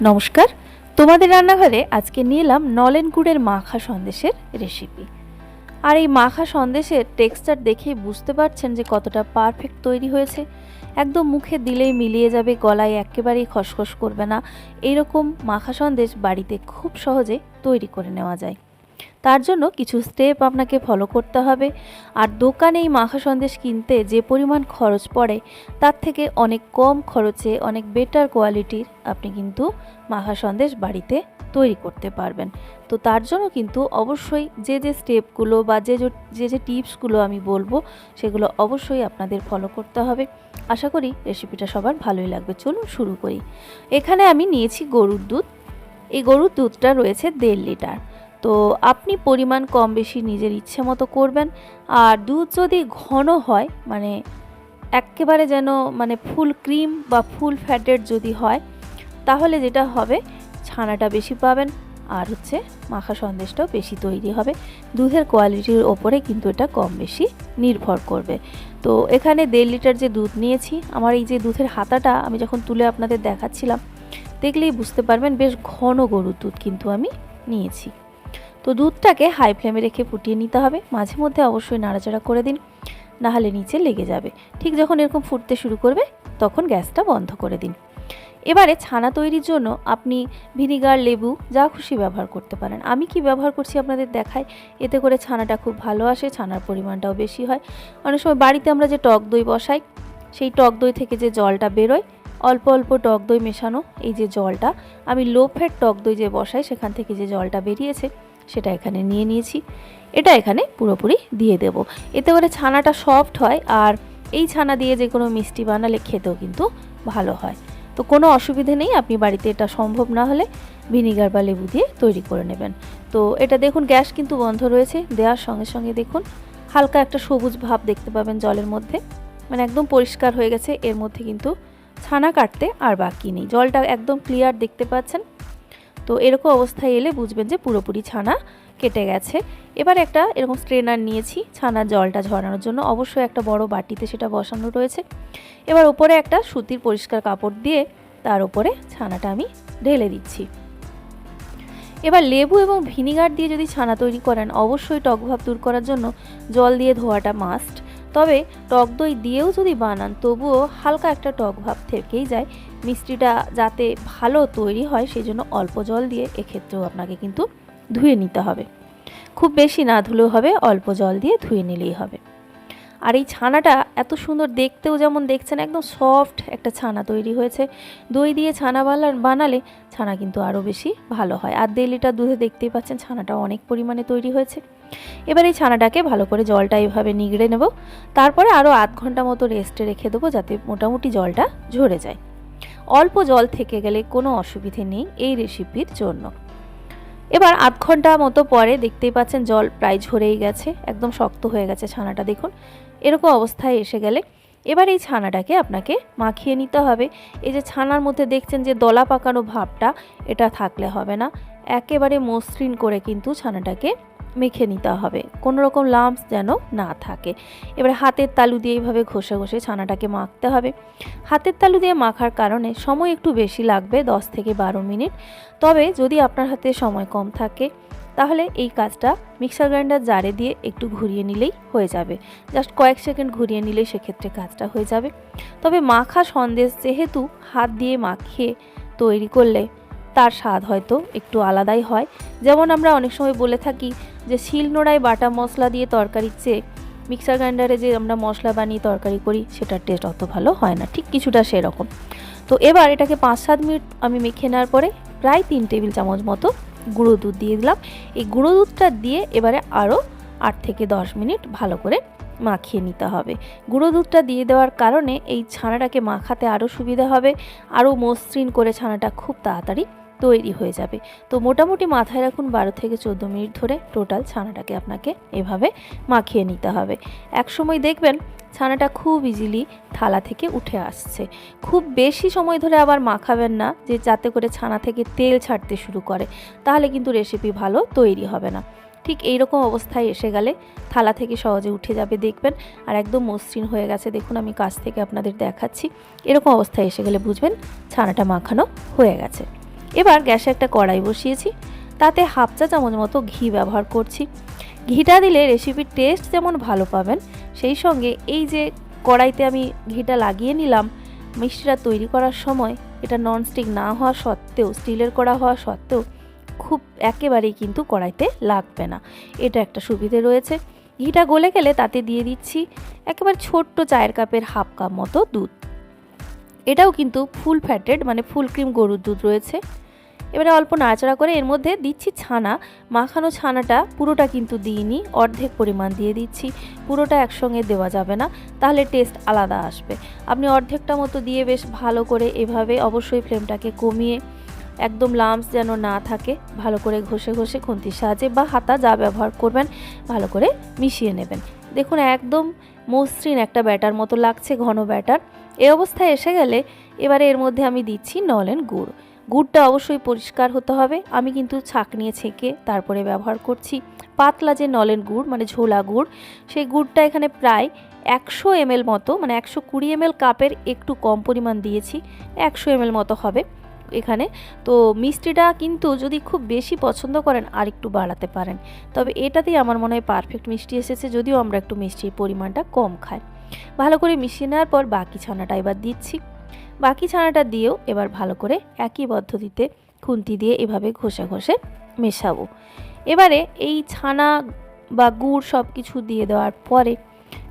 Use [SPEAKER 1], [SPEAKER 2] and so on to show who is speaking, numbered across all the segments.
[SPEAKER 1] নমস্কার, তোমাদের রান্নাঘরে আজকে নিয়ে এলাম নলেন গুড়ের মাখা সন্দেশের রেসিপি। আর এই মাখা সন্দেশের টেক্সচার দেখেই বুঝতে পারছেন যে কতটা পারফেক্ট তৈরি হয়েছে। একদম মুখে দিলেই মিলিয়ে যাবে, গলায় একেবারেই খসখস করবে না। এইরকম মাখা সন্দেশ বাড়িতে খুব সহজে তৈরি করে নেওয়া যায়। তার জন্য কিছু স্টেপ আপনাকে ফলো করতে হবে। আর দোকানে এই মাখা সন্দেশ কিনতে যে পরিমাণ খরচ পড়ে তার থেকে অনেক কম খরচে অনেক বেটার কোয়ালিটির আপনি কিন্তু মাখা সন্দেশ বাড়িতে তৈরি করতে পারবেন। তো তার জন্য কিন্তু অবশ্যই যে স্টেপগুলো বা যে টিপসগুলো আমি বলবো সেগুলো অবশ্যই আপনাদের ফলো করতে হবে। আশা করি রেসিপিটা সবার ভালোই লাগবে। চলুন শুরু করি। এখানে আমি নিয়েছি গরুর দুধ। এই গরুর দুধটা রয়েছে 1.5 লিটার। তো আপনি পরিমাণ কম বেশি নিজের ইচ্ছে মতো করবেন। আর দুধ যদি ঘন হয়, মানে একেবারে যেন ফুল ক্রিম বা ফুল ফ্যাটের যদি হয়, তাহলে যেটা হবে ছানাটা বেশি পাবেন আর মাখা সন্দেশটাও বেশি তৈরি হবে। দুধের কোয়ালিটির ওপরে কিন্তু এটা কম বেশি নির্ভর করবে। তো এখানে 1.5 লিটার যে দুধ নিয়েছি, আমার এই যে দুধের হাতাটা আমি যখন তুলে আপনাদের দেখাচ্ছিলাম দেখলেই বুঝতে পারবেন বেশ ঘন গরুর দুধ কিন্তু আমি নিয়েছি। তো দুধটাকে হাই ফ্লেমে রেখে ফুটিয়ে নিতে হবে। মাঝে মধ্যে অবশ্যই নাড়াচাড়া করে দিন, নাহলে নিচে লেগে যাবে। ঠিক যখন এরকম ফুটতে শুরু করবে তখন গ্যাসটা বন্ধ করে দিন। এবারে ছানা তৈরির জন্য আপনি ভিনিগার, লেবু যা খুশি ব্যবহার করতে পারেন। আমি কি ব্যবহার করছি আপনাদের দেখাই, এতে করে ছানাটা খুব ভালো আসে, ছানার পরিমাণটাও বেশি হয়। অনেক সময় বাড়িতে আমরা যে টক দই বসাই, সেই টক দই থেকে যে জলটা বেরোয়, অল্প অল্প টক দই মেশানো এই যে জলটা, আমি লো ফ্যাট টক দই যে বসাই সেখান থেকে যে জলটা বেরিয়েছে সেটা এখানে নিয়ে নিয়েছি। এটা এখানে পুরোপুরি দিয়ে দেব। এতে করে ছানাটা সফট হয়, আর এই ছানা দিয়ে যে কোনো মিষ্টি বানালে খেতেও কিন্তু ভালো হয়। তো কোনো অসুবিধে নেই, আপনি বাড়িতে এটা সম্ভব না হলে ভিনিগার বা লেবু দিয়ে তৈরি করে নেবেন। তো এটা দেখুন গ্যাস কিন্তু বন্ধ রয়েছে। দেওয়ার সঙ্গে সঙ্গে দেখুন হালকা একটা সবুজ ভাব দেখতে পাবেন জলের মধ্যে, একদম পরিষ্কার হয়ে গেছে। এর মধ্যে কিন্তু ছানা কাটতে আর বাকি নেই, জলটা একদম ক্লিয়ার দেখতে পাচ্ছেন। তো এরকম অবস্থায় এলে বুঝবেন যে পুরোপুরি ছানা কেটে গেছে। এবার একটা এরকম স্ট্রেনার নিয়েছি ছানার জলটা ঝরানোর জন্য। অবশ্যই একটা বড় বাটিতে সেটা বসানো রয়েছে। এবার ওপরে একটা সুতির পরিষ্কার কাপড় দিয়ে তার উপরে ছানাটা আমি ঢেলে দিচ্ছি। এবার লেবু এবং ভিনিগার দিয়ে যদি ছানা তৈরি করেন, অবশ্যই টকভাব দূর করার জন্য জল দিয়ে ধোয়াটা মাস্ট। তবে টক দই দিয়েও যদি বানান তবুও হালকা একটা টক ভাব থেকেই যায়। মিষ্টিটা যাতে ভালো তৈরি হয় সেই জন্য অল্প জল দিয়ে এক্ষেত্রেও আপনাকে কিন্তু ধুয়ে নিতে হবে। খুব বেশি না ধুলেও হবে, অল্প জল দিয়ে ধুয়ে নিলেই হবে। আর এই ছানাটা এত সুন্দর দেখতেও যেমন দেখছেন, একদম সফট একটা ছানা তৈরি হয়েছে। দই দিয়ে ছানা বানালে ছানা কিন্তু আরও বেশি ভালো হয়। আর 1.5 লিটার দুধে দেখতেই পাচ্ছেন ছানাটা অনেক পরিমাণে তৈরি হয়েছে। এবার এই ছানাটাকে ভালো করে জলটা এইভাবে নিগড়ে নেব। তারপরে আরও আধ ঘন্টা মতো রেস্টে রেখে দেবো যাতে মোটামুটি জলটা ঝরে যায়। অল্প জল থেকে গেলে কোনো অসুবিধে নেই এই রেসিপির জন্য। এবার আধ ঘন্টা মতো পরে দেখতেই পাচ্ছেন জল প্রায় ঝরেই গেছে, একদম শক্ত হয়ে গেছে ছানাটা। দেখুন এরকম অবস্থায় এসে গেলে এবার এই ছানাটাকে আপনাকে মাখিয়ে নিতে হবে। এই যে ছানার মধ্যে দেখছেন যে দলা পাকানো ভাবটা, এটা থাকলে হবে না। একেবারে মসৃণ করে কিন্তু ছানাটাকে মেখে নিতে হবে, কোনো রকম লাম্পস যেন না থাকে। এবার হাতের তালু দিয়ে এইভাবে ঘষে ঘষে ছানাটাকে মাখতে হবে। হাতের তালু দিয়ে মাখার কারণে সময় একটু বেশি লাগবে, 10 থেকে 12 মিনিট। তবে যদি আপনার হাতে সময় কম থাকে তাহলে এই কাজটা মিক্সার গ্রাইন্ডার জারে দিয়ে একটু ঘুরিয়ে নিলেই হয়ে যাবে। জাস্ট কয়েক সেকেন্ড ঘুরিয়ে নিলেই সেক্ষেত্রে কাজটা হয়ে যাবে। তবে মাখা সন্দেশ যেহেতু হাত দিয়ে মাখিয়ে তৈরি করলে তার স্বাদ হয়তো একটু আলাদাই হয়। যেমন আমরা অনেক সময় বলে থাকি যে শিলনোড়ায় বাটা মশলা দিয়ে তরকারির চেয়ে মিক্সার গ্রাইন্ডারে যে আমরা মশলা বানিয়ে তরকারি করি সেটার টেস্ট অত ভালো হয় না, ঠিক কিছুটা সেরকম। তো এবার এটাকে 5-7 মিনিট আমি মেখে নেওয়ার পরে প্রায় 3 টেবিল চামচ মতো গুঁড়ো দুধ দিয়ে দিলাম। এই গুঁড়ো দুধটা দিয়ে এবারে আরও 8 থেকে 10 মিনিট ভালো করে মাখিয়ে নিতে হবে। গুঁড়ো দুধটা দিয়ে দেওয়ার কারণে এই ছানাটাকে মাখাতে আরও সুবিধা হবে, আরও মসৃণ করে ছানাটা খুব তাড়াতাড়ি তৈরি হয়ে যাবে। তো মোটামুটি মাথায় রাখুন 12 থেকে 14 মিনিট ধরে টোটাল ছানাটাকে আপনাকে এভাবে মাখিয়ে নিতে হবে। একসময় দেখবেন ছানাটা খুব ইজিলি থালা থেকে উঠে আসছে। খুব বেশি সময় ধরে আবার মাখাবেন না, যে যাতে করে ছানা থেকে তেল ছাড়তে শুরু করে, তাহলে কিন্তু রেসিপি ভালো তৈরি হবে না। ঠিক এই রকম অবস্থায় এসে গেলে থালা থেকে সহজে উঠে যাবে দেখবেন, আর একদম মসৃণ হয়ে গেছে। দেখুন আমি কাছ থেকে আপনাদের দেখাচ্ছি। এরকম অবস্থায় এসে গেলে বুঝবেন ছানাটা মাখানো হয়ে গেছে। এবার গ্যাসে একটা কড়াই বসিয়েছি, তাতে হাফ চা চামচ মতো ঘি ব্যবহার করছি। ঘিটা দিলে রেসিপির টেস্ট যেমন ভালো পাবেন, সেই সঙ্গে এই যে কড়াইতে আমি ঘিটা লাগিয়ে নিলাম মিষ্টিটা তৈরি করার সময়, এটা ননস্টিক না হওয়া সত্ত্বেও, স্টিলের কড়া হওয়া সত্ত্বেও খুব একেবারেই কিন্তু কড়াইতে লাগবে না, এটা একটা সুবিধে রয়েছে। ঘিটা গলে গেলে তাতে দিয়ে দিচ্ছি একেবারে ছোট্ট চায়ের কাপের হাফ কাপ মতো দুধ। এটাও কিন্তু ফুল ফ্যাটেড, মানে ফুল ক্রিম গরুর দুধ রয়েছে। এবারে অল্প নাড়াচাড়া করে এর মধ্যে দিচ্ছি ছানা। মাখানো ছানাটা পুরোটা কিন্তু দিইনি, অর্ধেক পরিমাণ দিয়ে দিচ্ছি, পুরোটা একসঙ্গে দেওয়া যাবে না, তাহলে টেস্ট আলাদা আসবে। আপনি অর্ধেকটা মতো দিয়ে বেশ ভালো করে এভাবে, অবশ্যই ফ্লেমটাকে কমিয়ে, একদম লাম্পস যেন না থাকে, ভালো করে ঘষে ঘষে খুন্তির সাহায্যে বা হাতা যা ব্যবহার করবেন ভালো করে মিশিয়ে নেবেন। দেখুন একদম মসৃণ একটা ব্যাটার মতো লাগছে, ঘন ব্যাটার। এই অবস্থায় এসে গেলে এবারে এর মধ্যে আমি দিচ্ছি নলেন গুড়। গুড়টা অবশ্যই পরিষ্কার হতে হবে, আমি কিন্তু ছাঁকনিয়ে ছেঁকে তারপরে ব্যবহার করছি। পাতলা যে নলেন গুড়, মানে ঝোলা গুড়, সেই গুড়টা এখানে প্রায় 100 ml মতো, মানে 120 ml কাপের একটু কম পরিমাণ দিয়েছি, 100 ml মতো হবে এখানে। তো মিষ্টিটা কিন্তু যদি খুব বেশি পছন্দ করেন আর একটু বাড়াতে পারেন, তবে এটাতেই আমার মনে হয় পারফেক্ট মিষ্টি এসেছে, যদিও আমরা একটু মিষ্টির পরিমাণটা কম খাই। ভালো করে মিশিয়ে নেওয়ার পর বাকি ছানাটা এবার দিচ্ছি। বাকি ছানাটা দিয়েও এবার ভালো করে একই পদ্ধতিতে খুন্তি দিয়ে এভাবে ঘষে ঘষে মেশাবো। এবারে এই ছানা বা গুড় সব কিছু দিয়ে দেওয়ার পরে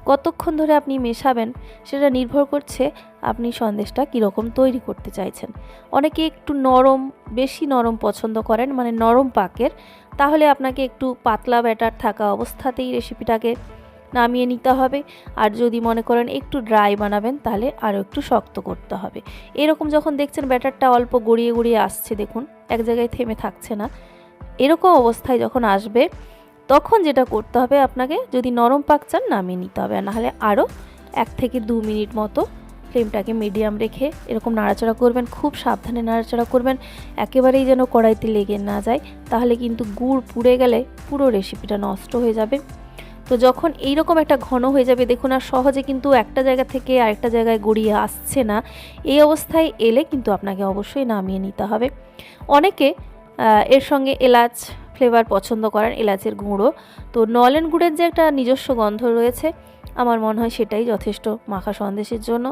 [SPEAKER 1] কতক্ষণ ধরে আপনি মেশাবেন সেটা নির্ভর করছে আপনি সন্দেশটা কীরকম তৈরি করতে চাইছেন। অনেকে একটু নরম, বেশি নরম পছন্দ করেন, মানে নরম পাকের, তাহলে আপনাকে একটু পাতলা ব্যাটার থাকা অবস্থাতেই রেসিপিটাকে নামিয়ে নিতে হবে। আর যদি মনে করেন একটু ড্রাই বানাবেন, তাহলে আরও একটু শক্ত করতে হবে। এরকম যখন দেখছেন ব্যাটারটা অল্প গড়িয়ে গড়িয়ে আসছে, দেখুন এক জায়গায় থেমে থাকছে না, এরকম অবস্থায় যখন আসবে তখন যেটা করতে হবে আপনাকে, যদি নরম পাক চান নামিয়ে নিতে হবে, আর নাহলে আরও 1 থেকে 2 মিনিট মতো ফ্লেমটাকে মিডিয়াম রেখে এরকম নাড়াচাড়া করবেন। খুব সাবধানে নাড়াচাড়া করবেন, একেবারেই যেন কড়াইতে লেগে না যায়, তাহলে কিন্তু গুড় পুড়ে গেলে পুরো রেসিপিটা নষ্ট হয়ে যাবে। তো যখন এইরকম একটা ঘন হয়ে যাবে, দেখুন আর সহজে কিন্তু একটা জায়গা থেকে আরেকটা জায়গায় গড়িয়ে আসছে না, এই অবস্থায় এলে কিন্তু আপনাকে অবশ্যই নামিয়ে নিতে হবে। অনেকে এর সঙ্গে এলাচ ফ্লেভার পছন্দ করেন, এলাচের গুঁড়ো। তো নলেন গুড়ের যে একটা নিজস্ব গন্ধ রয়েছে, আমার মনে হয় সেটাই যথেষ্ট মাখা সন্দেশের জন্য,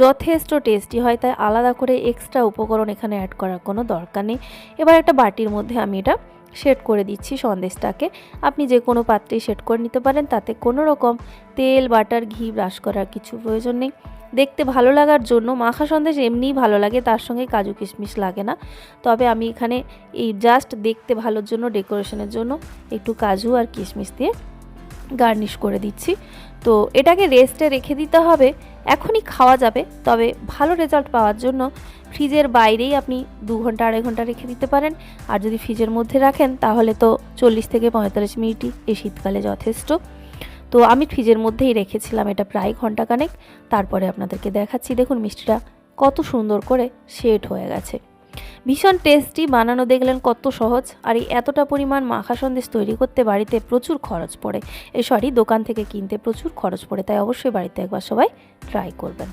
[SPEAKER 1] যথেষ্ট টেস্টি হয়, তাই আলাদা করে এক্সট্রা উপকরণ এখানে অ্যাড করার কোনো দরকার নেই। এবার একটা বাটির মধ্যে আমি এটা সেট করে দিচ্ছি সন্দেশটাকে। আপনি যে কোনো পাত্রেই সেট করে নিতে পারেন, তাতে কোনো রকম তেল, বাটার, ঘি ব্রাশ করার কিছু প্রয়োজন নেই। দেখতে ভালো লাগার জন্য, মাখা সন্দেশ এমনিই ভালো লাগে, তার সঙ্গে কাজু কিশমিশ লাগে না, তবে আমি এখানে এই জাস্ট দেখতে ভালোর জন্য, ডেকোরেশনের জন্য একটু কাজু আর কিশমিশ দিয়ে গার্নিশ করে দিচ্ছি। তো এটাকে রেস্টে রেখে দিতে হবে, এখনই খাওয়া যাবে, তবে ভালো রেজাল্ট পাওয়ার জন্য ফ্রিজের বাইরেই আপনি 2 ঘন্টা 2.5 ঘন্টা রেখে দিতে পারেন। আর যদি ফ্রিজের মধ্যে রাখেন তাহলে তো 40 থেকে 45 মিনিটই এই শীতকালে যথেষ্ট। তো আমি ফ্রিজের মধ্যেই রেখেছিলাম এটা প্রায় ঘন্টাখানেক, তারপরে আপনাদেরকে দেখাচ্ছি। দেখুন মিষ্টিটা কত সুন্দর করে সেট হয়ে গেছে, ভীষণ টেস্টি। বানানো দেখলেন কত সহজ, আর এই এতটা পরিমাণ মাখা সন্দেশ তৈরি করতে বাড়িতে প্রচুর খরচ পড়ে, দোকান থেকে কিনতে প্রচুর খরচ পড়ে, তাই অবশ্যই বাড়িতে একবার সবাই ট্রাই করবেন।